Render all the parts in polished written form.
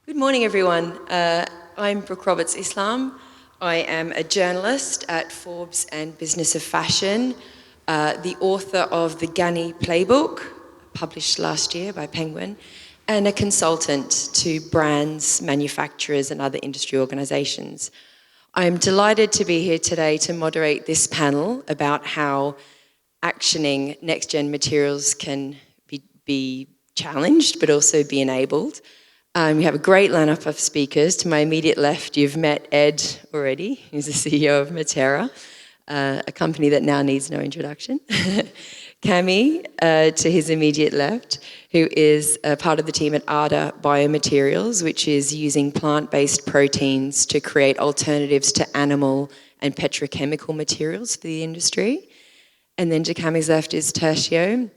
Good morning, everyone. I'm Brooke Roberts Islam. I am a journalist at Forbes and Business of Fashion, the author of the Ghani Playbook, published last year by Penguin, and a consultant to brands, manufacturers, and other industry organisations. I'm delighted to be here today to moderate this panel about how actioning next-gen materials can be challenged, but also be enabled. We have a great lineup of speakers. To my immediate left, you've met Ed already, who's the CEO of Matera, a company that now needs no introduction. Cami, to his immediate left, who is part of the team at ADA Biomaterials, which is using plant-based proteins to create alternatives to animal and petrochemical materials for the industry. And then to Cami's left is Tertio,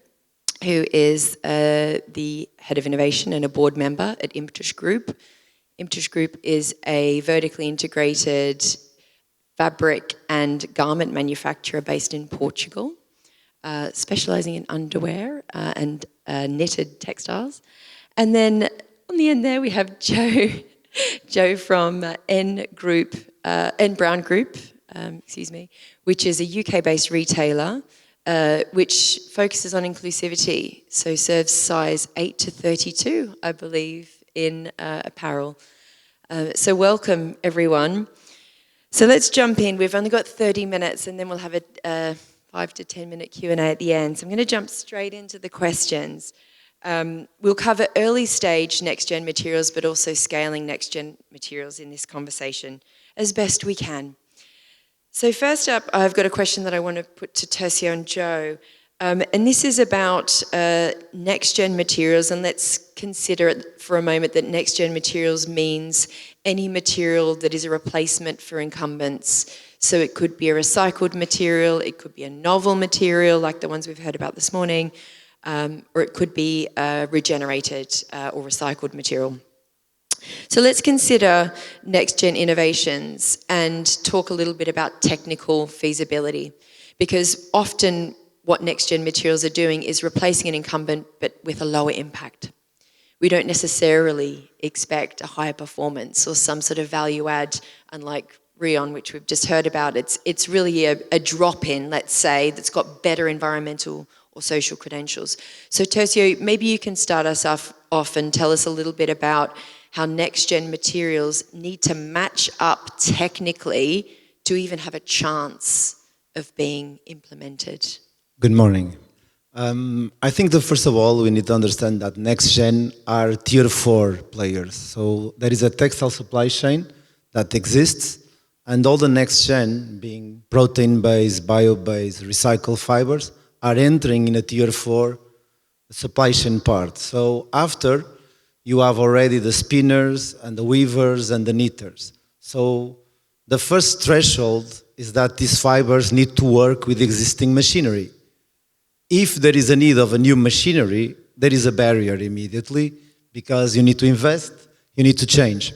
who is the head of innovation and a board member at Impetus Group. Impetus Group is a vertically integrated fabric and garment manufacturer based in Portugal, specialising in underwear and knitted textiles. And then on the end there we have Joe from N Brown Group, which is a UK-based retailer which focuses on inclusivity, so serves size 8 to 32, I believe, in apparel. So welcome, everyone. So let's jump in. We've only got 30 minutes, and then we'll have a 5 to 10 minute Q&A at the end. So I'm going to jump straight into the questions. We'll cover early stage next-gen materials, but also scaling next-gen materials in this conversation as best we can. So first up, I've got a question that I want to put to Tertio and Joe. And this is about next-gen materials, and let's consider it for a moment that next-gen materials means any material that is a replacement for incumbents. So it could be a recycled material, it could be a novel material like the ones we've heard about this morning, or it could be regenerated or recycled material. So let's consider next-gen innovations and talk a little bit about technical feasibility, because often what next-gen materials are doing is replacing an incumbent but with a lower impact. We don't necessarily expect a higher performance or some sort of value add, unlike Rion, which we've just heard about. It's really a drop-in, let's say, that's got better environmental or social credentials. So Tertio, maybe you can start us off and tell us a little bit about how next-gen materials need to match up technically to even have a chance of being implemented. Good morning. I think that first of all, we need to understand that next-gen are tier 4 players. So there is a textile supply chain that exists, and all the next-gen, being protein-based, bio-based, recycled fibers, are entering in a tier 4 supply chain part. So after, you have already the spinners and the weavers and the knitters. So the first threshold is that these fibers need to work with existing machinery. If there is a need of a new machinery, there is a barrier immediately because you need to invest, you need to change.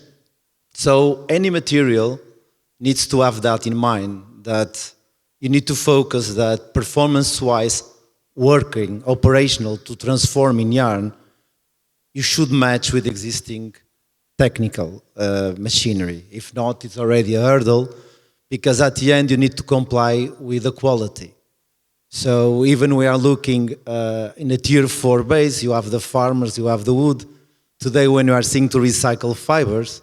So any material needs to have that in mind, that you need to focus that performance-wise working, operational, to transform in yarn, you should match with existing technical machinery. If not, it's already a hurdle, because at the end you need to comply with the quality. So even we are looking in a tier 4 base, you have the farmers, you have the wood. Today when you are seeing to recycle fibers,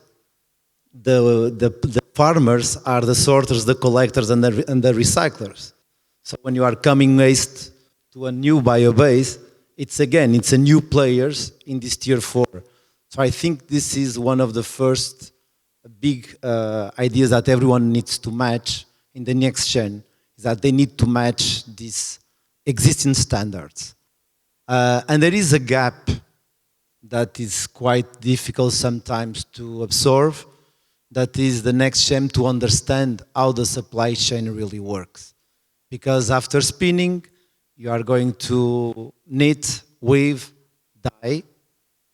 the farmers are the sorters, the collectors, and the recyclers. So when you are coming waste to a new bio-base, it's a new players in this tier 4. So I think this is one of the first big ideas that everyone needs to match in the next gen, is that they need to match these existing standards. And there is a gap that is quite difficult sometimes to absorb, that is the next gen to understand how the supply chain really works. Because after spinning, you are going to knit, weave, dye,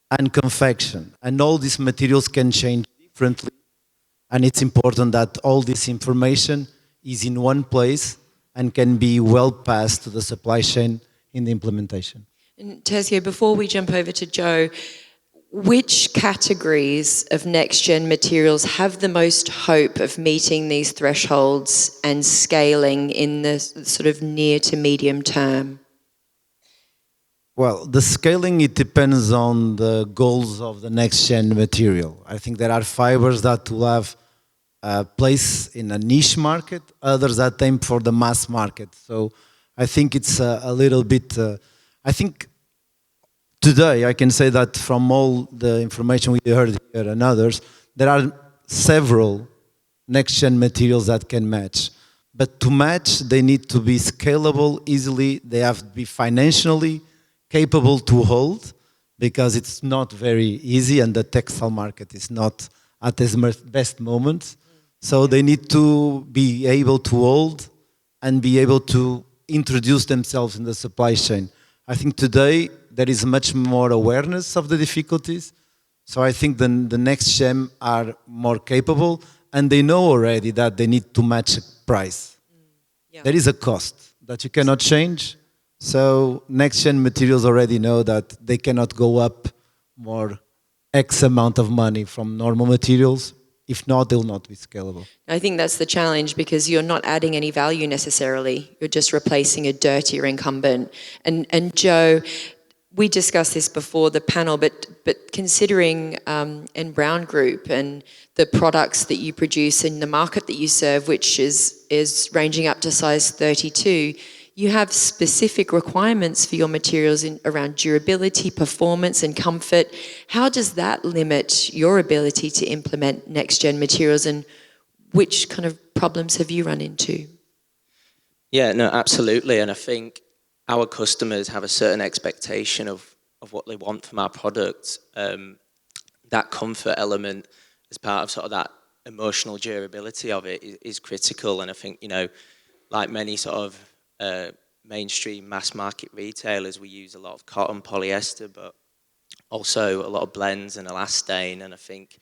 and confection. And all these materials can change differently. And it's important that all this information is in one place and can be well passed to the supply chain in the implementation. And Tertio, before we jump over to Joe, Which categories of next-gen materials have the most hope of meeting these thresholds and scaling in the sort of near to medium term? Well, the scaling, it depends on the goals of the next-gen material. I think there are fibers that will have a place in a niche market, others that aim for the mass market. So I think it's a little bit, I think today I can say that from all the information we heard here and others, there are several next-gen materials that can match. But to match, they need to be scalable easily, they have to be financially capable to hold, because it's not very easy and the textile market is not at its best moment. So they need to be able to hold and be able to introduce themselves in the supply chain. I think today there is much more awareness of the difficulties. So I think the next gen are more capable and they know already that they need to match a price. Yeah. There is a cost that you cannot change. So next gen materials already know that they cannot go up more X amount of money from normal materials. If not, they'll not be scalable. I think that's the challenge, because you're not adding any value necessarily. You're just replacing a dirtier incumbent. And Joe, we discussed this before the panel, but considering N Brown Group and the products that you produce and the market that you serve, which is ranging up to size 32, you have specific requirements for your materials around durability, performance and comfort. How does that limit your ability to implement next-gen materials, and which kind of problems have you run into? Yeah, no, absolutely. And I think our customers have a certain expectation of what they want from our products. That comfort element as part of sort of that emotional durability of it is critical. And I think, like many sort of mainstream mass market retailers, we use a lot of cotton, polyester, but also a lot of blends and elastane. And I think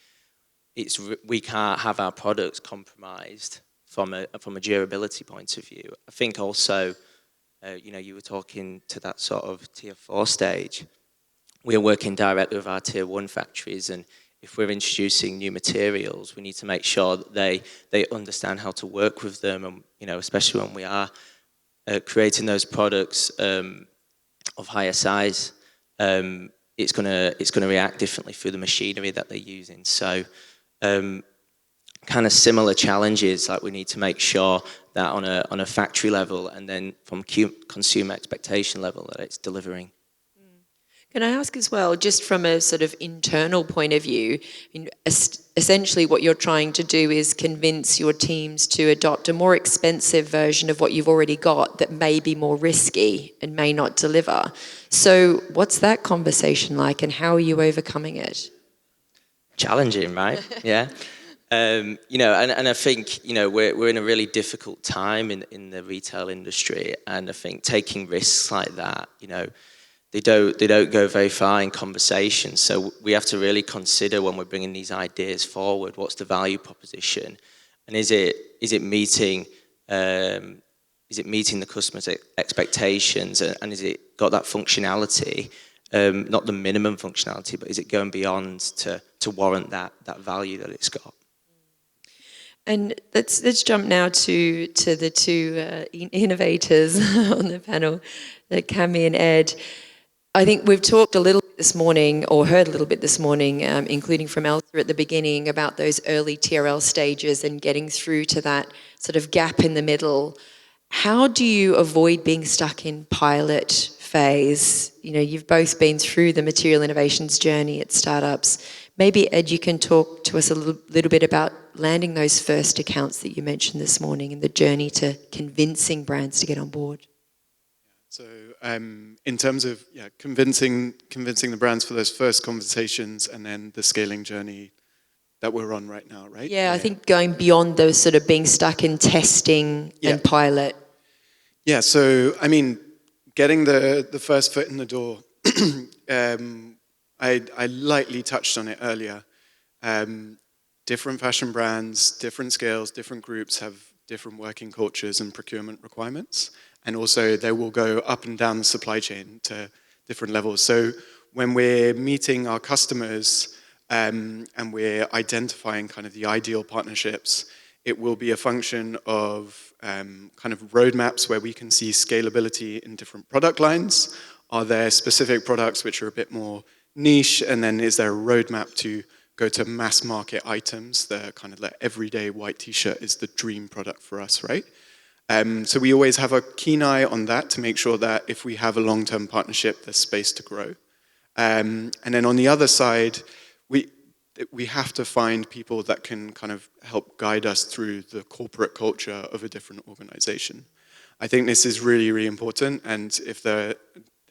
we can't have our products compromised from a durability point of view. I think also, you were talking to that sort of tier 4 stage. We're working directly with our tier 1 factories, and if we're introducing new materials, we need to make sure that they understand how to work with them, and especially when we are creating those products of higher size, it's gonna react differently through the machinery that they're using. So kind of similar challenges, like we need to make sure that on a factory level and then from consumer expectation level that it's delivering. Can I ask as well, just from a sort of internal point of view, essentially what you're trying to do is convince your teams to adopt a more expensive version of what you've already got that may be more risky and may not deliver. So what's that conversation like, and how are you overcoming it? Challenging, right? Yeah. And I think, we're in a really difficult time in the retail industry, and I think taking risks like that, they don't go very far in conversation. So we have to really consider when we're bringing these ideas forward, what's the value proposition, and is it meeting the customer's expectations, and is it got that functionality, not the minimum functionality, but is it going beyond to warrant that value that it's got? And let's jump now to the two innovators on the panel, Cami and Ed. I think we've talked a little bit this morning, or heard a little bit this morning, including from Elsa at the beginning, about those early TRL stages and getting through to that sort of gap in the middle. How do you avoid being stuck in pilot phase? You've both been through the material innovations journey at startups. Maybe, Ed, you can talk to us a little bit about landing those first accounts that you mentioned this morning and the journey to convincing brands to get on board. So in terms of convincing the brands for those first conversations, and then the scaling journey that we're on right now, right? Yeah, I think going beyond the sort of being stuck in testing and pilot. Yeah, so I mean, getting the first foot in the door, I lightly touched on it earlier. Different fashion brands, different scales, different groups have different working cultures and procurement requirements. And also they will go up and down the supply chain to different levels. So when we're meeting our customers and we're identifying kind of the ideal partnerships, it will be a function of kind of roadmaps where we can see scalability in different product lines. Are there specific products which are a bit more niche? And then is there a roadmap to go to mass market items? The kind of like everyday white t-shirt is the dream product for us, right? So we always have a keen eye on that to make sure that if we have a long-term partnership, there's space to grow. And then on the other side, we have to find people that can kind of help guide us through the corporate culture of a different organization. I think this is really, really important, and if there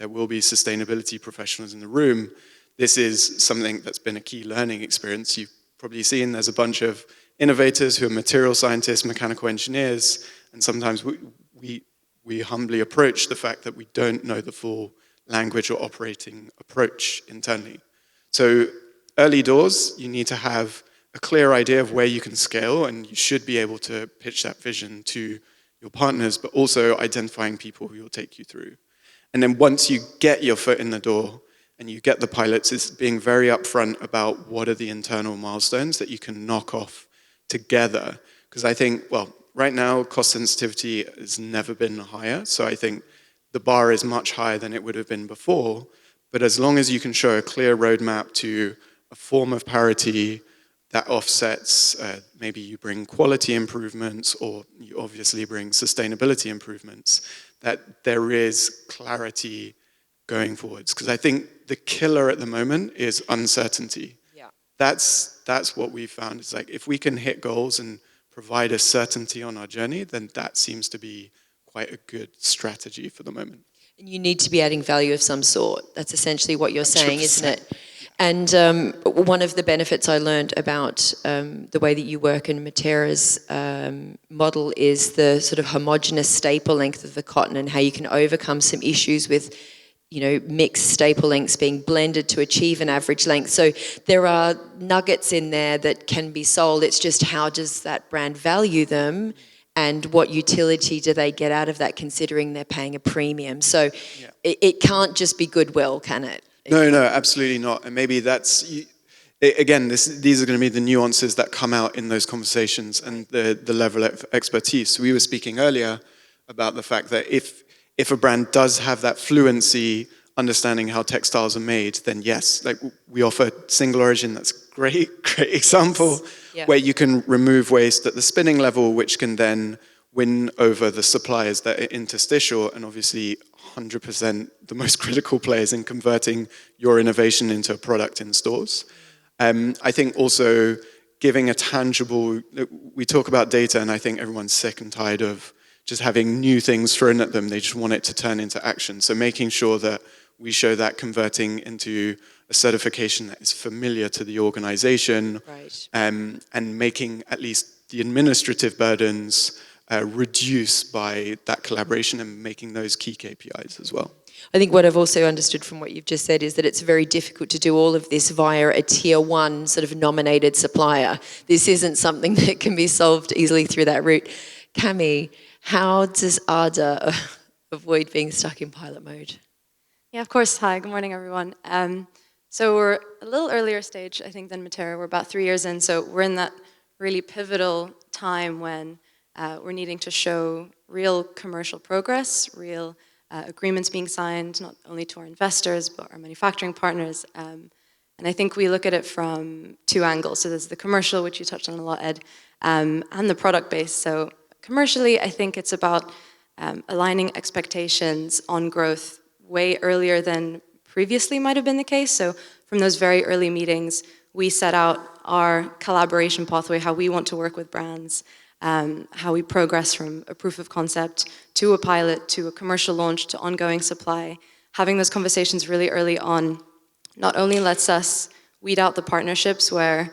will be sustainability professionals in the room, this is something that's been a key learning experience. You've probably seen there's a bunch of innovators who are material scientists, mechanical engineers, and sometimes we humbly approach the fact that we don't know the full language or operating approach internally. So early doors, you need to have a clear idea of where you can scale, and you should be able to pitch that vision to your partners, but also identifying people who will take you through. And then once you get your foot in the door and you get the pilots, it's being very upfront about what are the internal milestones that you can knock off together. Because I think, well, right now, cost sensitivity has never been higher. So I think the bar is much higher than it would have been before. But as long as you can show a clear roadmap to a form of parity that offsets, maybe you bring quality improvements or you obviously bring sustainability improvements, that there is clarity going forwards. Because I think the killer at the moment is uncertainty. Yeah. That's what we've found. It's like if we can hit goals and provide a certainty on our journey, then that seems to be quite a good strategy for the moment. And you need to be adding value of some sort. That's essentially what you're saying, 100%. Isn't it? And one of the benefits I learned about the way that you work in Matera's model is the sort of homogeneous staple length of the cotton and how you can overcome some issues with, you know, mixed staple lengths being blended to achieve an average length. So there are nuggets in there that can be sold. It's just how does that brand value them and what utility do they get out of that considering they're paying a premium. So yeah. it can't just be goodwill, can it? No, absolutely not. And maybe that's, again, these are going to be the nuances that come out in those conversations and the level of expertise. So we were speaking earlier about the fact that if a brand does have that fluency, understanding how textiles are made, then yes, like we offer single origin. That's great example where you can remove waste at the spinning level, which can then win over the suppliers that are interstitial, and obviously 100% the most critical players in converting your innovation into a product in stores. I think also giving a tangible, we talk about data and I think everyone's sick and tired of just having new things thrown at them. They just want it to turn into action. So making sure that we show that converting into a certification that is familiar to the organization, right. And making at least the administrative burdens reduce by that collaboration and making those key KPIs as well. I think what I've also understood from what you've just said is that it's very difficult to do all of this via a tier one sort of nominated supplier. This isn't something that can be solved easily through that route. Cami, how does ARDA avoid being stuck in pilot mode? Yeah, of course. Hi, good morning, everyone. So we're a little earlier stage, I think, than Matera. We're about 3 years in, so we're in that really pivotal time when we're needing to show real commercial progress, real agreements being signed, not only to our investors, but our manufacturing partners. And I think we look at it from two angles. So there's the commercial, which you touched on a lot, Ed, and the product base. So commercially, I think it's about aligning expectations on growth way earlier than previously might have been the case. So from those very early meetings, we set out our collaboration pathway, how we want to work with brands, how we progress from a proof of concept to a pilot, to a commercial launch, to ongoing supply. Having those conversations really early on not only lets us weed out the partnerships where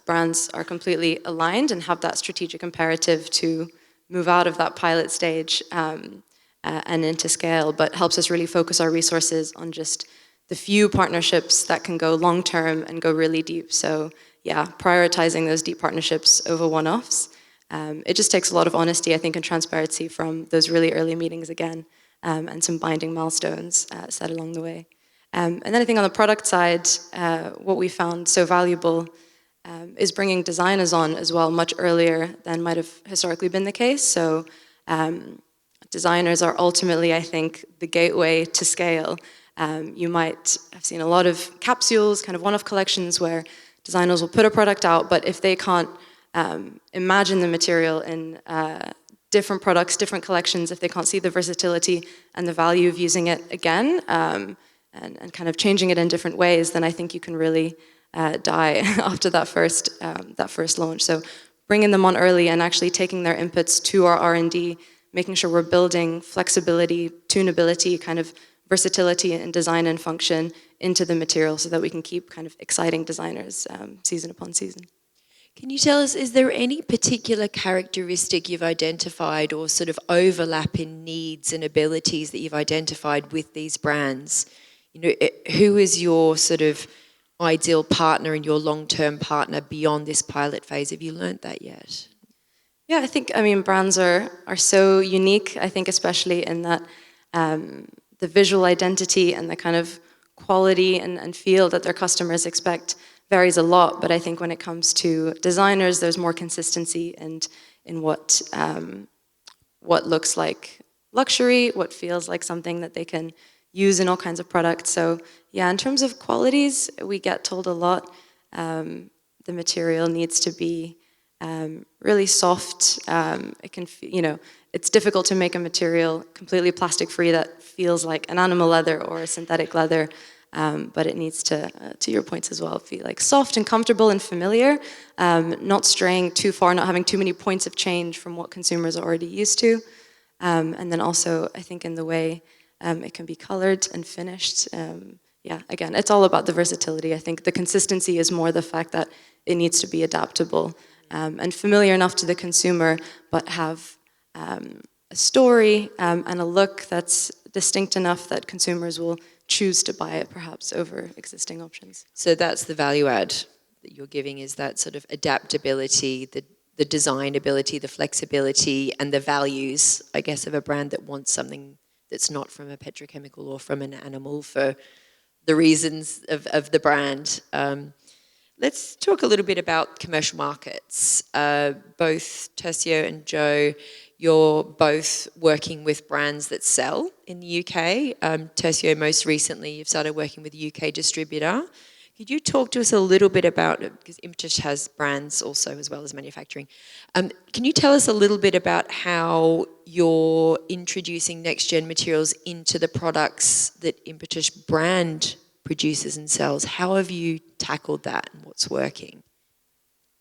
brands are completely aligned and have that strategic imperative to move out of that pilot stage and into scale, but helps us really focus our resources on just the few partnerships that can go long-term and go really deep. So yeah, prioritizing those deep partnerships over one-offs. It just takes a lot of honesty, I think, and transparency from those really early meetings again, and some binding milestones set along the way. And then I think on the product side, what we found so valuable is bringing designers on as well much earlier than might have historically been the case. So designers are ultimately, I think, the gateway to scale. You might have seen a lot of capsules, kind of one-off collections where designers will put a product out, but if they can't imagine the material in different products, different collections, if they can't see the versatility and the value of using it again, and kind of changing it in different ways, then I think you can really die after that first launch. So bringing them on early and actually taking their inputs to our R&D, making sure we're building flexibility, tunability, kind of versatility in design and function into the material so that we can keep kind of exciting designers season upon season. Can you tell us, is there any particular characteristic you've identified or sort of overlap in needs and abilities that you've identified with these brands? You know, who is your sort of ideal partner and your long-term partner beyond this pilot phase? Have you learned that yet? Yeah, I mean, brands are so unique, I think, especially in that the visual identity and the kind of quality and feel that their customers expect varies a lot. But I think when it comes to designers, there's more consistency in what looks like luxury, what feels like something that they can use in all kinds of products. So yeah, in terms of qualities, we get told a lot. The material needs to be really soft. It can, it's difficult to make a material completely plastic-free that feels like an animal leather or a synthetic leather, but it needs to your points as well, feel like soft and comfortable and familiar, not straying too far, not having too many points of change from what consumers are already used to. And then also, I think in the way it can be colored and finished. Yeah, again, it's all about the versatility. I think the consistency is more the fact that it needs to be adaptable and familiar enough to the consumer, but have a story and a look that's distinct enough that consumers will choose to buy it perhaps over existing options. So that's the value add that you're giving, is that sort of adaptability, the design ability, the flexibility, and the values, I guess, of a brand that wants something that's not from a petrochemical or from an animal for the reasons of the brand. Let's talk a little bit about commercial markets. Both Tercio and Joe, you're both working with brands that sell in the UK. Tercio, most recently, you've started working with a UK distributor. Could you talk to us a little bit about, because Impetus has brands also as well as manufacturing. Can you tell us a little bit about how you're introducing next-gen materials into the products that Impetus brand produces and sells? How have you tackled that and what's working?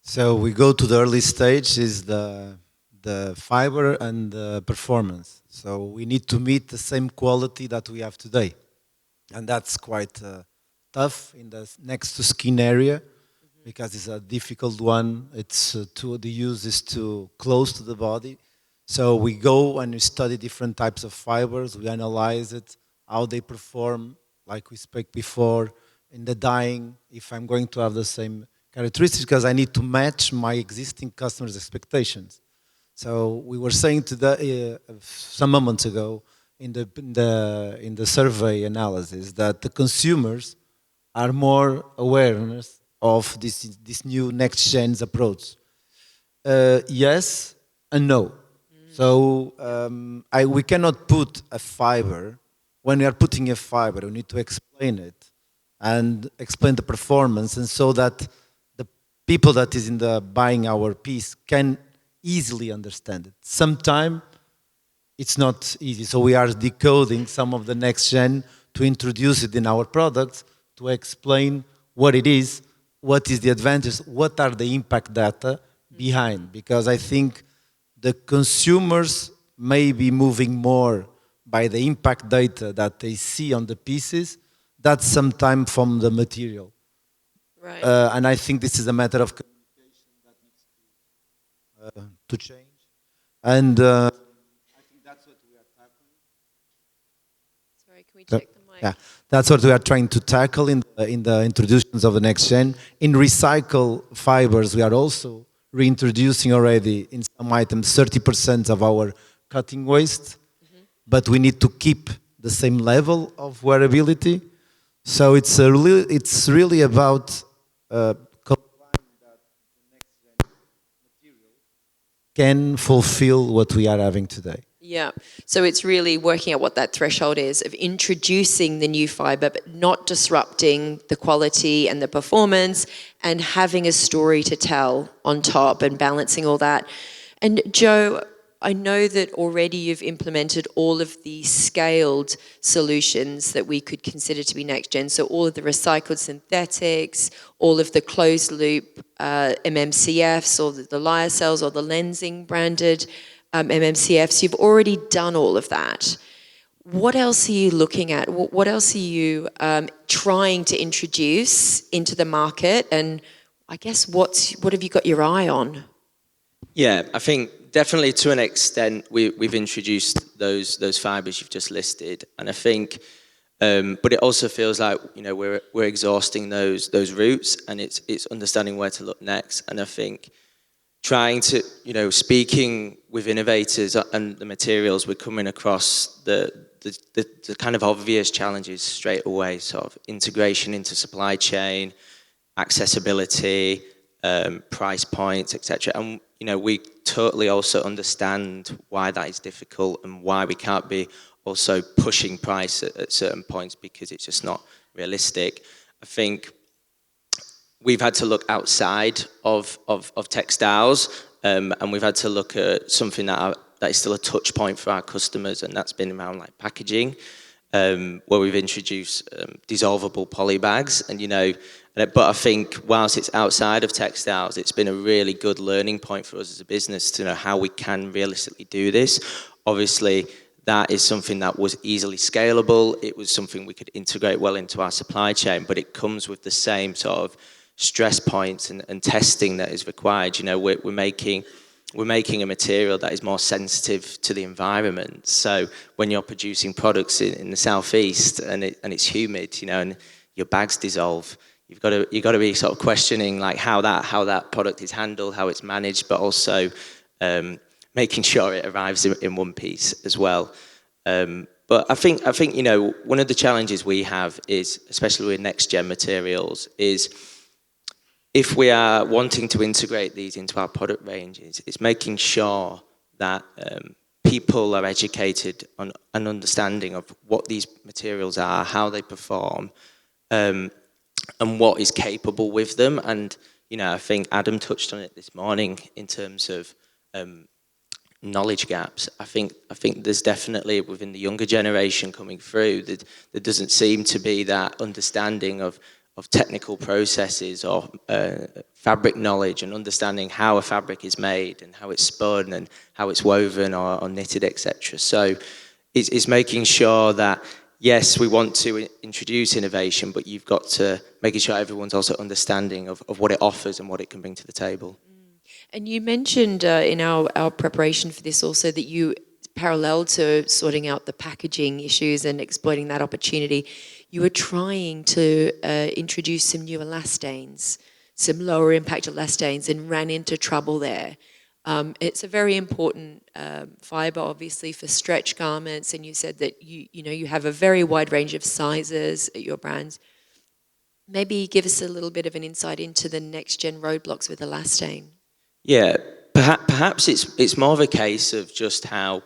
So we go to the early stage, is the fiber and the performance. So we need to meet the same quality that we have today. And that's quite tough in the next to skin area, because it's a difficult one. It's the use is too close to the body. So we go and we study different types of fibers. We analyze it, how they perform, like we spoke before, in the dyeing, if I'm going to have the same characteristics, because I need to match my existing customers' expectations. So we were saying today, some moments ago, in the survey analysis, that the consumers are more awareness of this new next gen's approach. Yes and no. So we cannot put a fiber. When we are putting a fiber, we need to explain it and explain the performance, and so that the people that is in the buying our piece can easily understand it. Sometimes it's not easy, so we are decoding some of the next gen to introduce it in our products, to explain what it is, what is the advantage, what are the impact data behind. Because I think the consumers may be moving more by the impact data that they see on the pieces, that's sometimes from the material. Right. And I think this is a matter of communication that needs to change. And I think that's what we are tackling. Sorry, can we check the mic? Yeah, that's what we are trying to tackle in the introductions of the next gen. In recycle fibers, we are also reintroducing already in some items 30% of our cutting waste, but we need to keep the same level of wearability. So it's really about can fulfill what we are having today. Yeah, so it's really working out what that threshold is of introducing the new fibre, but not disrupting the quality and the performance, and having a story to tell on top and balancing all that. And Joe, I know that already you've implemented all of the scaled solutions that we could consider to be next gen. So all of the recycled synthetics, all of the closed loop MMCFs, or the lyocells, or the lensing branded MMCFs. You've already done all of that. What else are you looking at? What else are you trying to introduce into the market? And I guess what have you got your eye on? Yeah, I think definitely to an extent we've introduced those fibres you've just listed, and I think, but it also feels like we're exhausting those routes, and it's understanding where to look next. And I think trying to speaking with innovators and the materials, we're coming across the kind of obvious challenges straight away, sort of integration into supply chain, accessibility, price points, etc. And we totally also understand why that is difficult and why we can't be also pushing price at certain points, because it's just not realistic. I think we've had to look outside of textiles, and we've had to look at something that is still a touch point for our customers, and that's been around like packaging, where we've introduced dissolvable poly bags, but I think whilst it's outside of textiles, it's been a really good learning point for us as a business to know how we can realistically do this. Obviously, that is something that was easily scalable. It was something we could integrate well into our supply chain, but it comes with the same sort of stress points and testing that is required. We're making a material that is more sensitive to the environment. So when you're producing products in the southeast and it's humid, and your bags dissolve, you've got to be sort of questioning like how that product is handled, how it's managed, but also making sure it arrives in one piece as well. But I think one of the challenges we have is, especially with next gen materials, is if we are wanting to integrate these into our product ranges, it's making sure that people are educated on an understanding of what these materials are, how they perform, and what is capable with them. And I think Adam touched on it this morning in terms of knowledge gaps. I think there's definitely within the younger generation coming through that there doesn't seem to be that understanding of technical processes or fabric knowledge and understanding how a fabric is made and how it's spun and how it's woven or knitted, etc. So it's making sure that, yes, we want to introduce innovation, but you've got to making sure everyone's also understanding of what it offers and what it can bring to the table. And you mentioned in our preparation for this also that you, parallel to sorting out the packaging issues and exploiting that opportunity, you were trying to introduce some new elastanes, some lower impact elastanes, and ran into trouble there. It's a very important fibre, obviously, for stretch garments, and you said that you have a very wide range of sizes at your brands. Maybe give us a little bit of an insight into the next gen roadblocks with elastane. Yeah, perhaps it's more of a case of just how,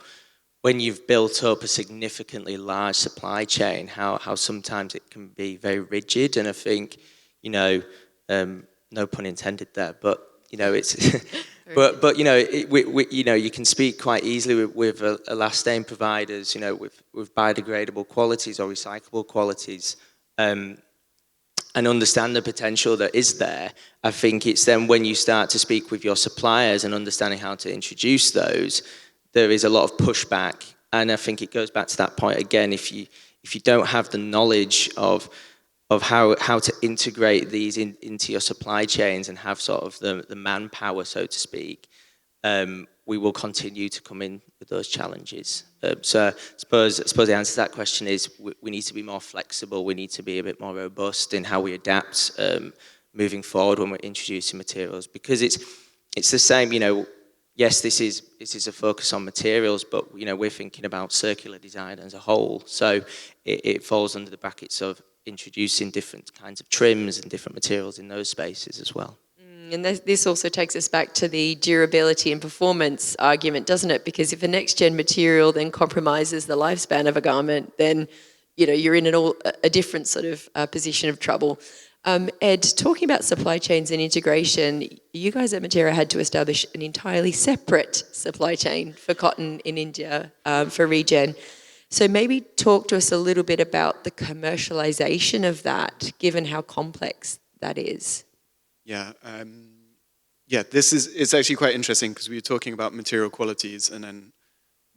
when you've built up a significantly large supply chain, how sometimes it can be very rigid. And I think, no pun intended there, but it's, but you can speak quite easily with elastane providers, with biodegradable qualities or recyclable qualities, and understand the potential that is there. I think it's then when you start to speak with your suppliers and understanding how to introduce those, there is a lot of pushback. And I think it goes back to that point again, if you don't have the knowledge of how to integrate these into your supply chains and have sort of the manpower, so to speak, we will continue to come in with those challenges. So I suppose the answer to that question is we need to be more flexible. We need to be a bit more robust in how we adapt moving forward when we're introducing materials, because it's the same. Yes, this is a focus on materials, but we're thinking about circular design as a whole. So it falls under the brackets of introducing different kinds of trims and different materials in those spaces as well. And this also takes us back to the durability and performance argument, doesn't it? Because if a next-gen material then compromises the lifespan of a garment, then you're in a different sort of position of trouble. Ed, talking about supply chains and integration, you guys at Matera had to establish an entirely separate supply chain for cotton in India for regen. So maybe talk to us a little bit about the commercialization of that, given how complex that is. Yeah, it's actually quite interesting because we were talking about material qualities, and then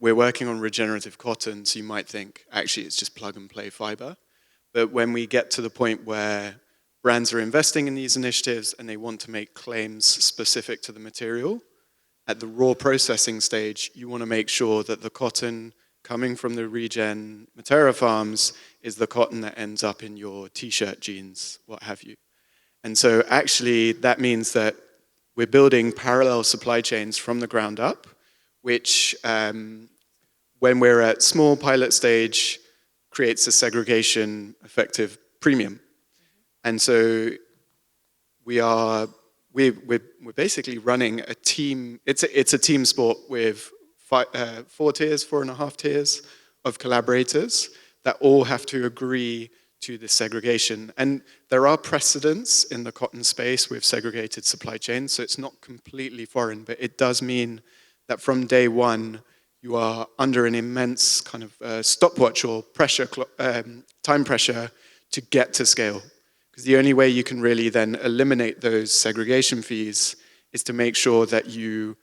we're working on regenerative cotton, so you might think, actually, it's just plug and play fiber. But when we get to the point where brands are investing in these initiatives and they want to make claims specific to the material, at the raw processing stage, you want to make sure that the cotton coming from the regen Matera farms is the cotton that ends up in your t-shirt, jeans, what have you. And so actually that means that we're building parallel supply chains from the ground up, which when we're at small pilot stage creates a segregation effective premium. And so we're basically running a team. It's a team sport with 4 tiers, 4.5 tiers of collaborators that all have to agree to this segregation. And there are precedents in the cotton space with segregated supply chains, so it's not completely foreign, but it does mean that from day one, you are under an immense kind of stopwatch or pressure, time pressure to get to scale. Because the only way you can really then eliminate those segregation fees is to make sure that you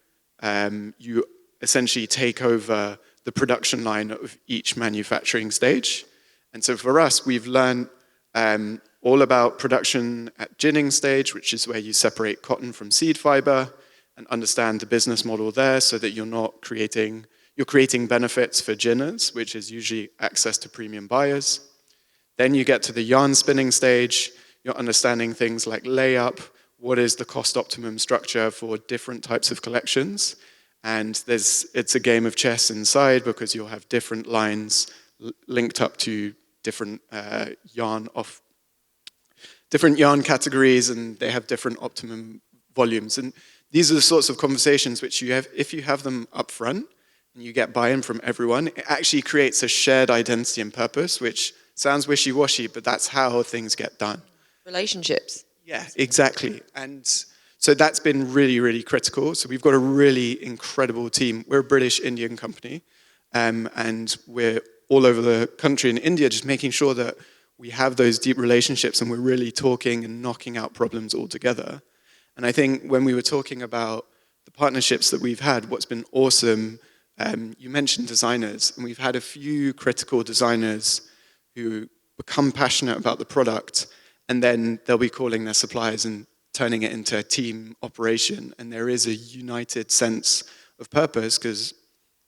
essentially take over the production line of each manufacturing stage. And so for us, we've learned all about production at ginning stage, which is where you separate cotton from seed fiber and understand the business model there so that you're creating benefits for ginners, which is usually access to premium buyers. Then you get to the yarn spinning stage, you're understanding things like layup, what is the cost optimum structure for different types of collections. And it's a game of chess inside because you'll have different lines linked up to different yarn categories, and they have different optimum volumes. And these are the sorts of conversations which you have, if you have them up front and you get buy-in from everyone, it actually creates a shared identity and purpose, which sounds wishy-washy, but that's how things get done. Relationships. Yeah, exactly. And so that's been really, really critical. So we've got a really incredible team. We're a British-Indian company, and we're all over the country in India, just making sure that we have those deep relationships and we're really talking and knocking out problems all together. And I think when we were talking about the partnerships that we've had, what's been awesome, you mentioned designers, and we've had a few critical designers who become passionate about the product, and then they'll be calling their suppliers and turning it into a team operation. And there is a united sense of purpose because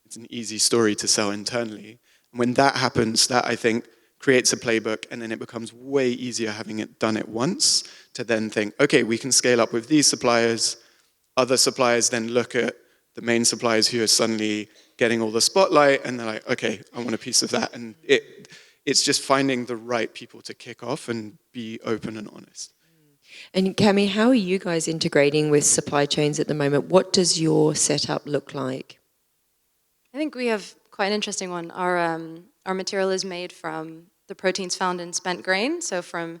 it's an easy story to sell internally. And when that happens, that I think creates a playbook, and then it becomes way easier having it done it once to then think, okay, we can scale up with these suppliers. Other suppliers then look at the main suppliers who are suddenly getting all the spotlight, and they're like, okay, I want a piece of that. And it's just finding the right people to kick off and be open and honest. And Cami, how are you guys integrating with supply chains at the moment? What does your setup look like? I think we have quite an interesting one. Our material is made from the proteins found in spent grain. So from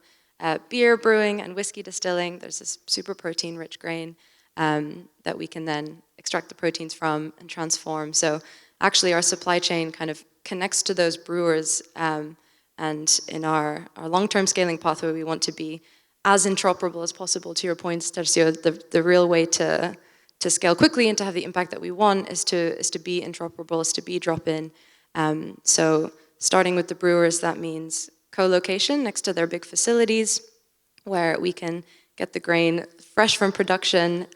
beer brewing and whiskey distilling, there's this super protein-rich grain that we can then extract the proteins from and transform. So actually our supply chain kind of connects to those brewers, and in our long-term scaling pathway, we want to be as interoperable as possible. To your point, Tercio, the real way to scale quickly and to have the impact that we want is to be interoperable, is to be drop-in. So starting with the brewers, that means co-location next to their big facilities where we can get the grain fresh from production,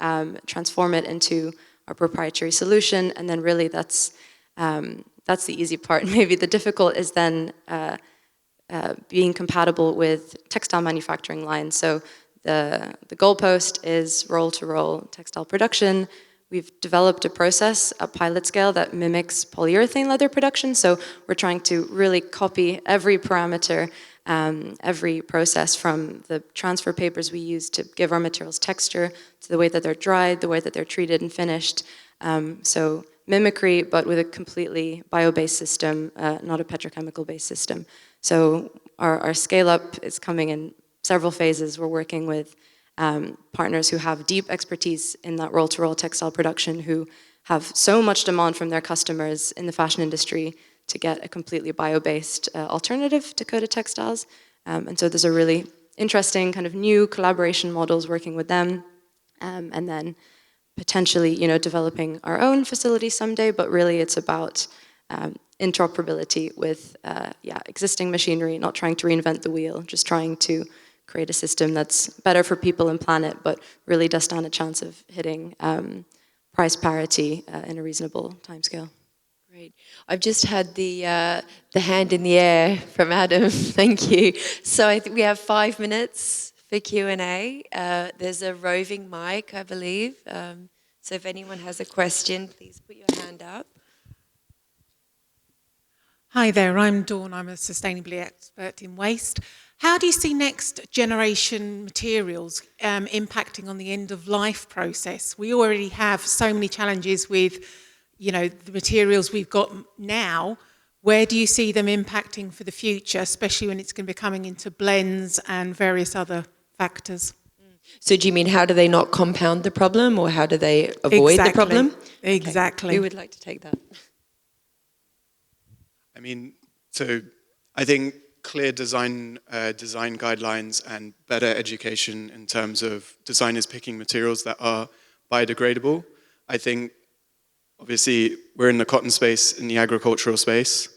transform it into our proprietary solution, and then really that's the easy part. Maybe the difficult is then being compatible with textile manufacturing lines. So the goalpost is roll-to-roll textile production. We've developed a process, a pilot scale, that mimics polyurethane leather production. So we're trying to really copy every parameter every process from the transfer papers we use to give our materials texture, to the way that they're dried, the way that they're treated and finished. So mimicry, but with a completely bio-based system, not a petrochemical-based system. So our scale-up is coming in several phases. We're working with partners who have deep expertise in that roll-to-roll textile production, who have so much demand from their customers in the fashion industry to get a completely bio-based alternative to coated textiles. And so there's a really interesting kind of new collaboration models working with them, and then potentially, developing our own facility someday, but really it's about interoperability with existing machinery, not trying to reinvent the wheel, just trying to create a system that's better for people and planet, but really does stand a chance of hitting price parity in a reasonable timescale. Great. I've just had the hand in the air from Adam. Thank you. So I think we have 5 minutes for Q&A. There's a roving mic, I believe. So if anyone has a question, please put your hand up. Hi there, I'm Dawn. I'm a sustainability expert in waste. How do you see next generation materials impacting on the end of life process? We already have so many challenges with, the materials we've got now. Where do you see them impacting for the future, especially when it's going to be coming into blends and various other factors? So do you mean how do they not compound the problem, or how do they avoid the problem? Exactly. Okay. Who would like to take that? So I think clear design guidelines and better education in terms of designers picking materials that are biodegradable. I think, obviously, we're in the cotton space, in the agricultural space.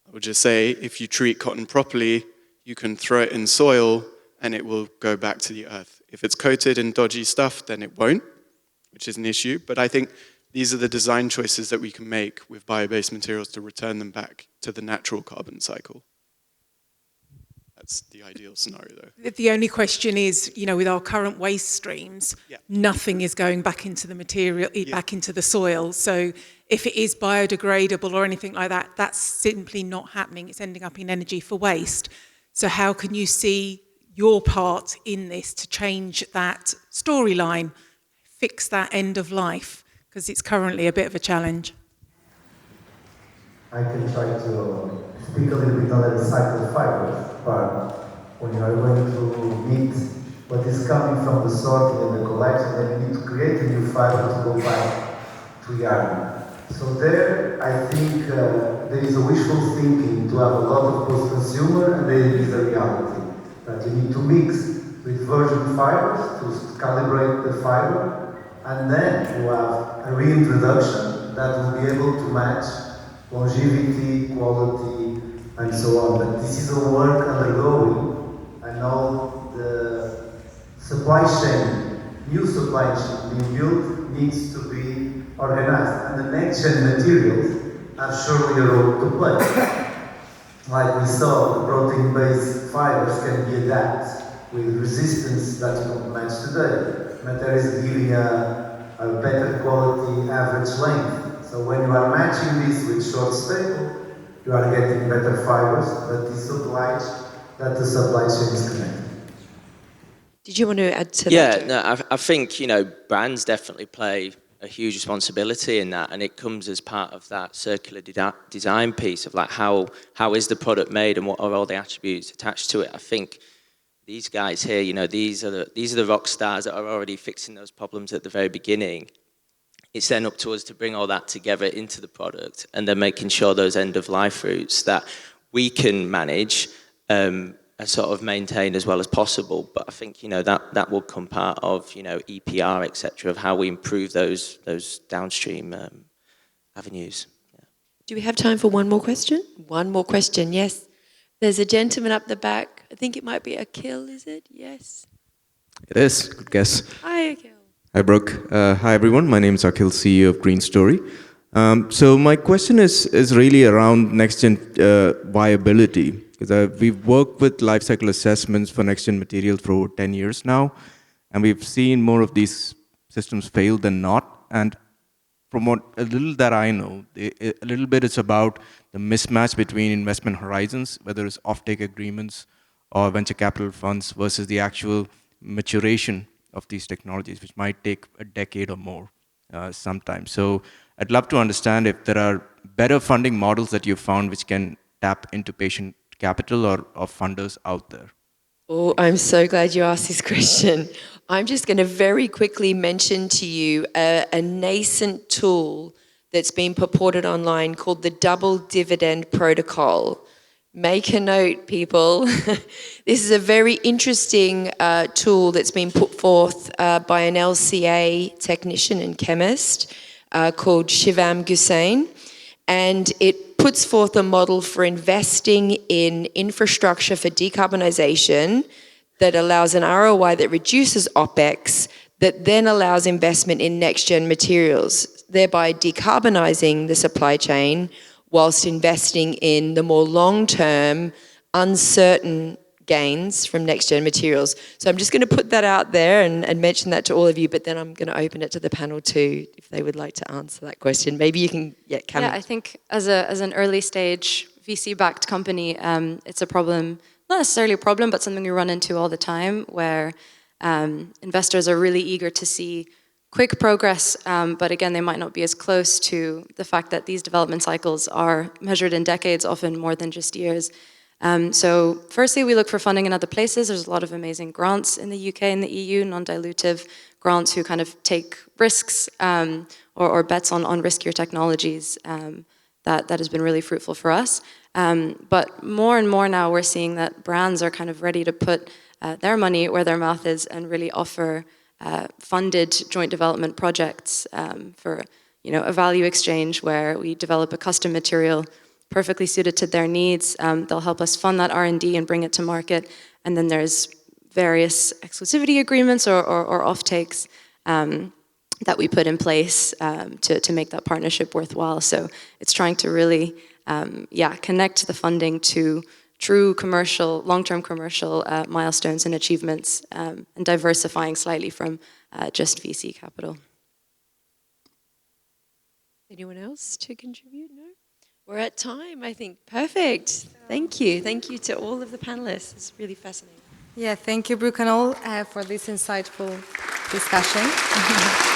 I would just say, if you treat cotton properly, you can throw it in soil and it will go back to the earth. If it's coated in dodgy stuff, then it won't, which is an issue. But I think these are the design choices that we can make with bio-based materials to return them back to the natural carbon cycle. That's the ideal scenario, though. The only question is, with our current waste streams, nothing is going back into the material, back into the soil. So if it is biodegradable or anything like that, that's simply not happening. It's ending up in energy for waste. So how can you see your part in this to change that storyline, fix that end of life? Because it's currently a bit of a challenge. I can try to speak a little bit on the recycled fibers part. When you are going to mix what is coming from the sorting and the collection, then you need to create a new fiber to go back to yarn. So there, I think there is a wishful thinking to have a lot of post-consumer, and there is a reality that you need to mix with virgin fibers to calibrate the fiber, and then you have a reintroduction that will be able to match longevity, quality, and so on. But this is a work undergoing, and all the supply chain, new supply chain being built, needs to be organized. And the next gen materials have surely a role to play. Like we saw, the protein-based fibers can be adapted with resistance that you don't match today. Materials giving a better quality average length. So when you are matching this with short staple, you are getting better fibers, but this obliged that the supply chain is connected. Did you want to add to that? Yeah, no, I think, brands definitely play a huge responsibility in that, and it comes as part of that circular design piece of like how is the product made and what are all the attributes attached to it. I think these guys here, these are the rock stars that are already fixing those problems at the very beginning. It's then up to us to bring all that together into the product, and then making sure those end-of-life routes that we can manage are sort of maintained as well as possible. But I think that will come part of EPR, etc., of how we improve those downstream avenues. Yeah. Do we have time for one more question? One more question, yes. There's a gentleman up the back. I think it might be Akhil, is it? Yes. It is. Good guess. Hi, Akhil. Hi, Brooke. Hi, everyone. My name is Akhil, CEO of Green Story. So my question is really around next-gen viability, because we've worked with life cycle assessments for next-gen materials for over 10 years now, and we've seen more of these systems fail than not. And from what a little that I know, a little bit it's about the mismatch between investment horizons, whether it's offtake agreements or venture capital funds versus the actual maturation of these technologies, which might take a decade or more sometimes. So I'd love to understand if there are better funding models that you've found which can tap into patient capital or funders out there. Oh, I'm so glad you asked this question. I'm just going to very quickly mention to you a nascent tool that's been purported online called the Double Dividend Protocol. Make a note, people. This is a very interesting tool that's been put forth by an LCA technician and chemist called Shivam Gusain, and it puts forth a model for investing in infrastructure for decarbonisation that allows an ROI that reduces OPEX, that then allows investment in next-gen materials, thereby decarbonising the supply chain whilst investing in the more long-term, uncertain gains from next-gen materials. So I'm just going to put that out there and mention that to all of you, but then I'm going to open it to the panel too, if they would like to answer that question. Maybe you can, Cam. Yeah, I think as an early stage VC-backed company, it's a problem, not necessarily a problem, but something we run into all the time, where investors are really eager to see quick progress, but again, they might not be as close to the fact that these development cycles are measured in decades, often more than just years. So firstly, we look for funding in other places. There's a lot of amazing grants in the UK and the EU, non-dilutive grants who kind of take risks or bets on riskier technologies. That has been really fruitful for us. But more and more now, we're seeing that brands are kind of ready to put their money where their mouth is and really offer funded joint development projects for a value exchange where we develop a custom material perfectly suited to their needs. They'll help us fund that R&D and bring it to market. And then there's various exclusivity agreements or offtakes that we put in place to make that partnership worthwhile. So it's trying to really connect the funding to true commercial, long-term commercial milestones and achievements, and diversifying slightly from just VC capital. Anyone else to contribute? No? We're at time, I think. Perfect. Thank you. Thank you to all of the panelists. It's really fascinating. Yeah, thank you, Brooke and all, for this insightful discussion.